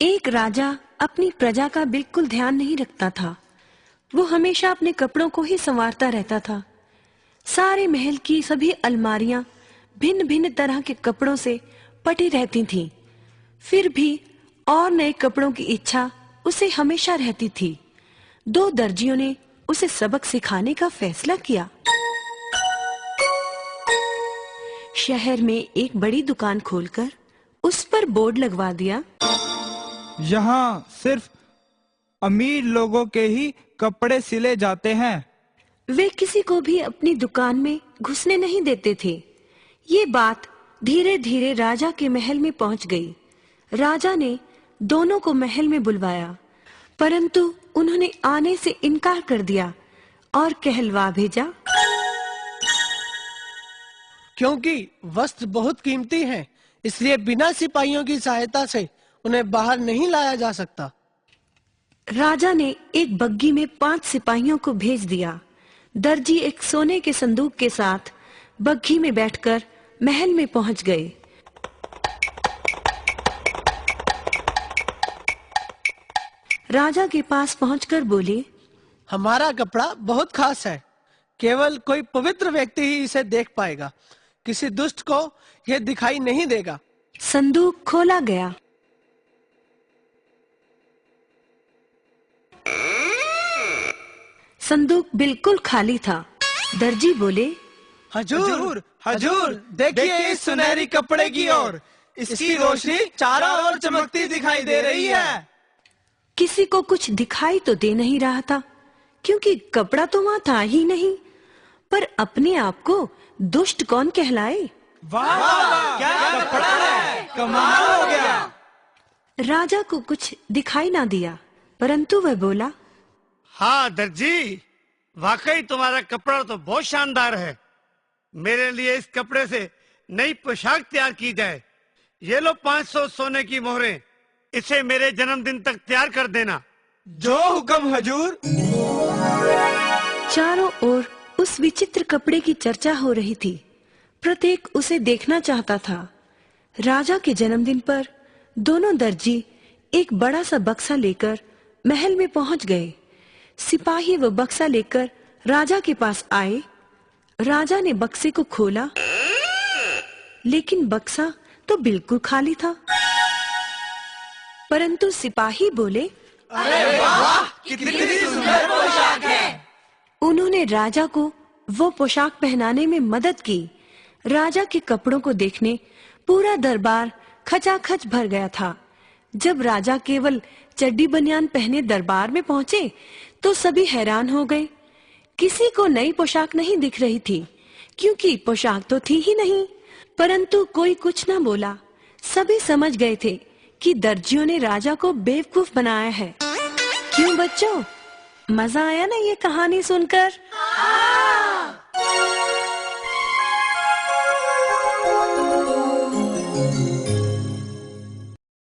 एक राजा अपनी प्रजा का बिल्कुल ध्यान नहीं रखता था। वो हमेशा अपने कपड़ों को ही संवारता रहता था। सारे महल की सभी अलमारियां भिन्न भिन्न तरह के कपड़ों से पटी रहती थीं। फिर भी और नए कपड़ों की इच्छा उसे हमेशा रहती थी। दो दर्जियों ने उसे सबक सिखाने का फैसला किया। शहर में एक बड़ी दुकान खोलकर उस पर बोर्ड लगवा दिया, यहाँ सिर्फ अमीर लोगों के ही कपड़े सिले जाते हैं। वे किसी को भी अपनी दुकान में घुसने नहीं देते थे। ये बात धीरे धीरे राजा के महल में पहुंच गई। राजा ने दोनों को महल में बुलवाया, परंतु उन्होंने आने से इनकार कर दिया और कहलवा भेजा, क्योंकि वस्त्र बहुत कीमती हैं, इसलिए बिना सिपाहियों की सहायता से उन्हें बाहर नहीं लाया जा सकता। राजा ने एक बग्घी में 5 सिपाहियों को भेज दिया। दर्जी एक सोने के संदूक के साथ बग्घी में बैठकर महल में पहुंच गए। राजा के पास पहुंचकर बोले, हमारा कपड़ा बहुत खास है, केवल कोई पवित्र व्यक्ति ही इसे देख पाएगा, किसी दुष्ट को यह दिखाई नहीं देगा। संदूक खोला गया। संदूक बिल्कुल खाली था। दर्जी बोले, हजूर, हजूर, देखिए इस सुनहरी कपड़े की ओर, इसकी रोशनी चारों ओर चमकती दिखाई दे रही है। किसी को कुछ दिखाई तो दे नहीं रहा था, क्योंकि कपड़ा तो वहां था ही नहीं। पर अपने आप को दुष्ट कौन कहलाए? वाह, क्या कपड़ा है, कमाल हो गया। राजा को कुछ दिखाई ना दिया, परंतु वह बोला, हाँ दर्जी, वाकई तुम्हारा कपड़ा तो बहुत शानदार है। मेरे लिए इस कपड़े से नई पोशाक तैयार की जाए। ये लो 500 सोने की मोहरें, इसे मेरे जन्मदिन तक तैयार कर देना। जो हुक्म हजूर। चारों ओर उस विचित्र कपड़े की चर्चा हो रही थी। प्रत्येक उसे देखना चाहता था। राजा के जन्मदिन पर दोनों दर्जी एक बड़ा सा बक्सा लेकर महल में पहुंच गए। सिपाही वो बक्सा लेकर राजा के पास आए। राजा ने बक्से को खोला, लेकिन बक्सा तो बिल्कुल खाली था। परंतु सिपाही बोले, अरे वाह, कितनी सुंदर पोशाक है। उन्होंने राजा को वो पोशाक पहनाने में मदद की। राजा के कपड़ों को देखने पूरा दरबार खचाखच भर गया था। जब राजा केवल चड्डी बनियान पहने दरबार में पहुंचे तो सभी हैरान हो गए। किसी को नई पोशाक नहीं दिख रही थी, क्योंकि पोशाक तो थी ही नहीं। परंतु कोई कुछ न बोला। सभी समझ गए थे कि दर्जियों ने राजा को बेवकूफ बनाया है। क्यों बच्चों, मजा आया ना ये कहानी सुनकर?